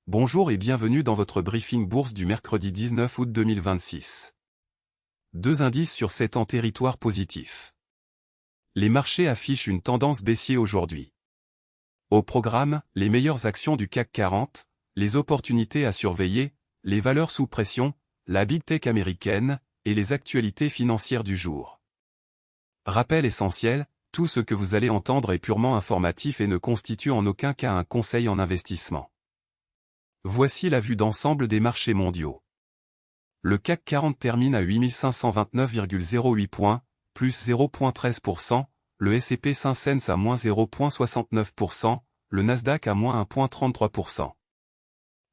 Bonjour et bienvenue dans votre briefing bourse du mercredi 19 août 2026. Deux indices sur 7 en territoire positif. Les marchés affichent une tendance baissière aujourd'hui. Au programme, les meilleures actions du CAC 40, les opportunités à surveiller, les valeurs sous pression, la Big Tech américaine, et les actualités financières du jour. Rappel essentiel, tout ce que vous allez entendre est purement informatif et ne constitue en aucun cas un conseil en investissement. Voici la vue d'ensemble des marchés mondiaux. Le CAC 40 termine à 8529,08 points, plus 0,13%, le S&P 500 à moins 0,69%, le Nasdaq à moins 1,33%.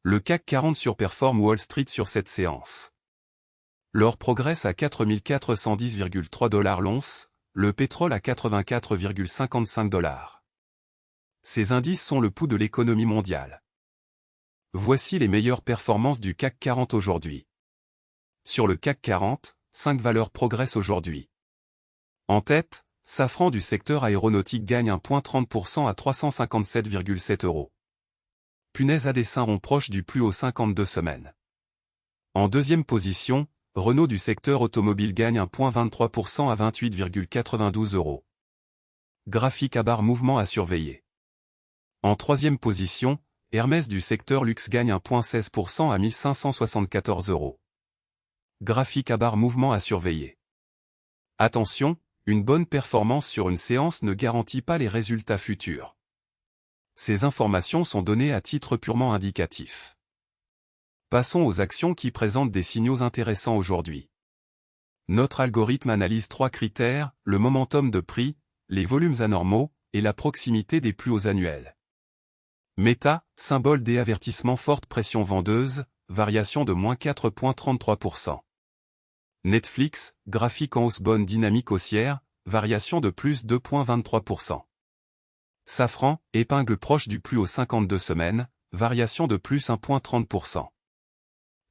Le CAC 40 surperforme Wall Street sur cette séance. L'or progresse à 4410,3 $ l'once, le pétrole à 84,55 $. Ces indices sont le pouls de l'économie mondiale. Voici les meilleures performances du CAC 40 aujourd'hui. Sur le CAC 40, 5 valeurs progressent aujourd'hui. En tête, Safran du secteur aéronautique gagne 1,30% à 357,7 €. Punaise à dessin rond proche du plus haut 52 semaines. En deuxième position, Renault du secteur automobile gagne 1,23% à 28,92 €. Graphique à barre mouvement à surveiller. En troisième position, Hermès du secteur luxe gagne 1,16% à 1574 €. Graphique à barre mouvement à surveiller. Attention, une bonne performance sur une séance ne garantit pas les résultats futurs. Ces informations sont données à titre purement indicatif. Passons aux actions qui présentent des signaux intéressants aujourd'hui. Notre algorithme analyse 3 critères, le momentum de prix, les volumes anormaux, et la proximité des plus hauts annuels. Meta, symbole des avertissements forte pression vendeuse, variation de moins 4,33%. Netflix, graphique en hausse bonne dynamique haussière, variation de plus 2,23%. Safran, épingle proche du plus haut 52 semaines, variation de plus 1,30%.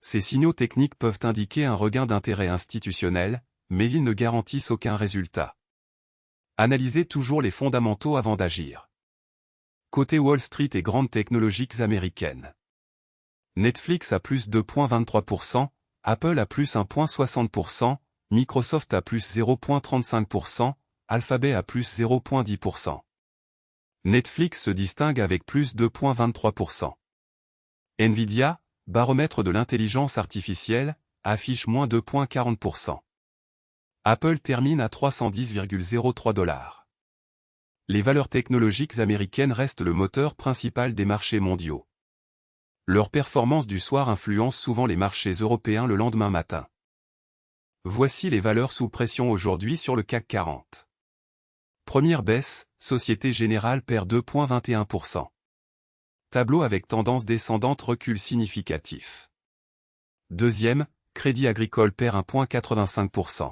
Ces signaux techniques peuvent indiquer un regain d'intérêt institutionnel, mais ils ne garantissent aucun résultat. Analysez toujours les fondamentaux avant d'agir. Côté Wall Street et grandes technologiques américaines. Netflix à plus 2,23%, Apple à plus 1,60%, Microsoft à plus 0,35%, Alphabet à plus 0,10%. Netflix se distingue avec plus 2,23%. Nvidia, baromètre de l'intelligence artificielle, affiche moins 2,40%. Apple termine à 310,03 $. Les valeurs technologiques américaines restent le moteur principal des marchés mondiaux. Leur performance du soir influence souvent les marchés européens le lendemain matin. Voici les valeurs sous pression aujourd'hui sur le CAC 40. Première baisse, Société Générale perd 2,21%. Tableau avec tendance descendante recul significatif. Deuxième, Crédit Agricole perd 1,85%.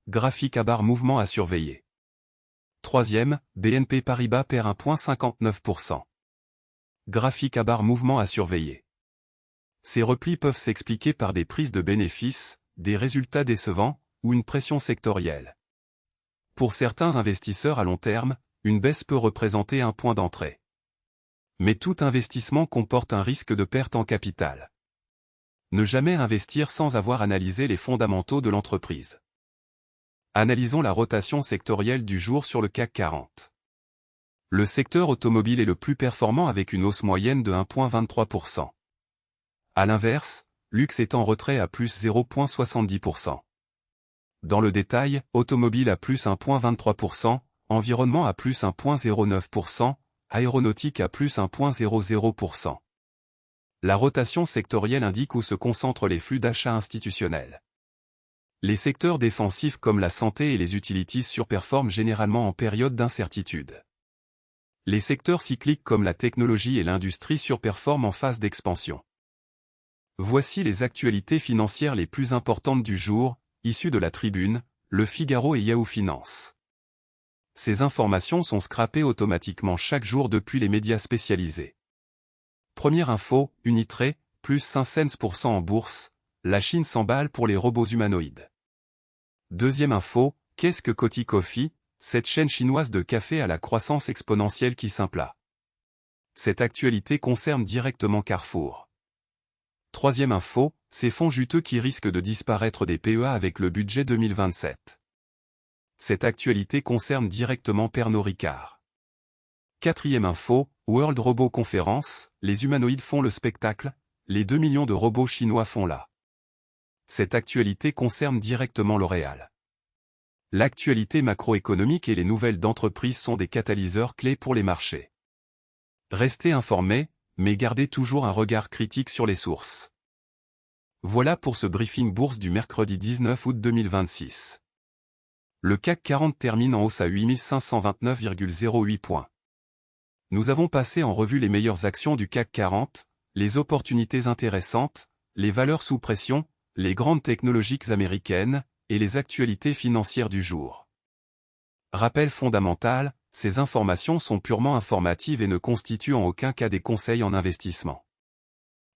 Graphique à barre mouvement à surveiller. Troisième, BNP Paribas perd 1,59%. Graphique à barre mouvement à surveiller. Ces replis peuvent s'expliquer par des prises de bénéfices, des résultats décevants, ou une pression sectorielle. Pour certains investisseurs à long terme, une baisse peut représenter un point d'entrée. Mais tout investissement comporte un risque de perte en capital. Ne jamais investir sans avoir analysé les fondamentaux de l'entreprise. Analysons la rotation sectorielle du jour sur le CAC 40. Le secteur automobile est le plus performant avec une hausse moyenne de 1,23%. À l'inverse, luxe est en retrait à plus 0,70%. Dans le détail, automobile à plus 1,23%, environnement à plus 1,09%, aéronautique à plus 1,00%. La rotation sectorielle indique où se concentrent les flux d'achats institutionnels. Les secteurs défensifs comme la santé et les utilities surperforment généralement en période d'incertitude. Les secteurs cycliques comme la technologie et l'industrie surperforment en phase d'expansion. Voici les actualités financières les plus importantes du jour, issues de la Tribune, Le Figaro et Yahoo Finance. Ces informations sont scrapées automatiquement chaque jour depuis les médias spécialisés. Première info, Unitrade, plus 5% en bourse, la Chine s'emballe pour les robots humanoïdes. Deuxième info, qu'est-ce que Coty Coffee, cette chaîne chinoise de café à la croissance exponentielle qui s'implante. Cette actualité concerne directement Carrefour. Troisième info, ces fonds juteux qui risquent de disparaître des PEA avec le budget 2027. Cette actualité concerne directement Pernod Ricard. Quatrième info, World Robot Conference, les humanoïdes font le spectacle, les 2 millions de robots chinois font la. Cette actualité concerne directement L'Oréal. L'actualité macroéconomique et les nouvelles d'entreprise sont des catalyseurs clés pour les marchés. Restez informés, mais gardez toujours un regard critique sur les sources. Voilà pour ce briefing bourse du mercredi 19 août 2026. Le CAC 40 termine en hausse à 8529,08 points. Nous avons passé en revue les meilleures actions du CAC 40, les opportunités intéressantes, les valeurs sous pression, les grandes technologiques américaines, et les actualités financières du jour. Rappel fondamental, ces informations sont purement informatives et ne constituent en aucun cas des conseils en investissement.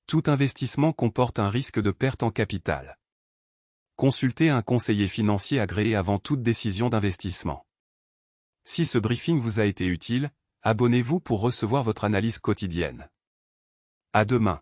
Tout investissement comporte un risque de perte en capital. Consultez un conseiller financier agréé avant toute décision d'investissement. Si ce briefing vous a été utile, abonnez-vous pour recevoir votre analyse quotidienne. À demain.